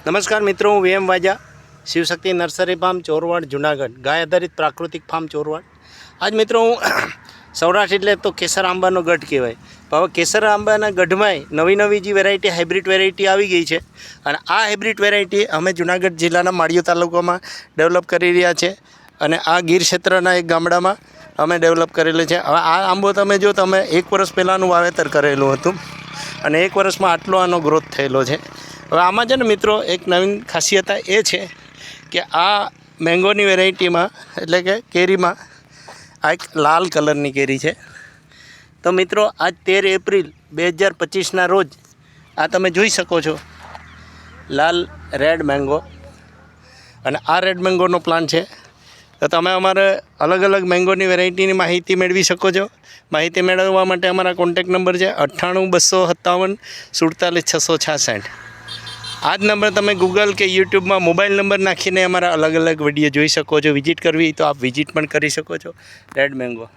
નમસ્કાર મિત્રો, હું વીએમ વાજા, શિવશક્તિ નર્સરી ફાર્મ ચોરવાડ જુનાગઢ, ગાય આધારિત પ્રાકૃતિક ફાર્મ ચોરવાડ. આજ મિત્રો હું સૌરાષ્ટ્ર એટલે તો કેસર આંબાનો ગઢ કહેવાય. હવે કેસર આંબાના ગઢમાંય નવી જે વેરાયટી હાઇબ્રિડ વેરાયટી આવી ગઈ છે અને આ હાઇબ્રિડ વેરાયટી અમે જુનાગઢ જિલ્લાના માળિયો તાલુકામાં ડેવલપ કરી રહ્યા છે અને આ ગીર ક્ષેત્રના એક ગામડામાં અમે ડેવલપ કરેલું છે. હવે આ આંબો તમે જો તમે 1 વર્ષ પહેલાંનું વાવેતર કરેલું હતું અને 1 વર્ષમાં આટલો આનો ગ્રોથ થયેલો છે. હવે આમાં છે ને મિત્રો એક નવીન ખાસિયત એ છે કે આ મેંગોની વેરાયટીમાં એટલે કે કેરીમાં આ એક લાલ કલરની કેરી છે. તો મિત્રો આજ 13 એપ્રિલ 2025ના રોજ આ તમે જોઈ શકો છો લાલ રેડ મેંગો, અને આ રેડ મેંગોનો પ્લાન્ટ છે. તો તમે અમારે અલગ અલગ મેંગોની વેરાયટીની માહિતી મેળવી શકો છો. માહિતી મેળવવા માટે અમારા કોન્ટેક્ટ નંબર છે 98 257 47 666. આ જ નંબર તમે ગૂગલ કે યુટ્યુબમાં મોબાઈલ નંબર નાખીને અમારા અલગ અલગ વિડીયો જોઈ શકો છો. વિઝિટ કરવી તો આપ વિઝિટ પણ કરી શકો છો. Red mango.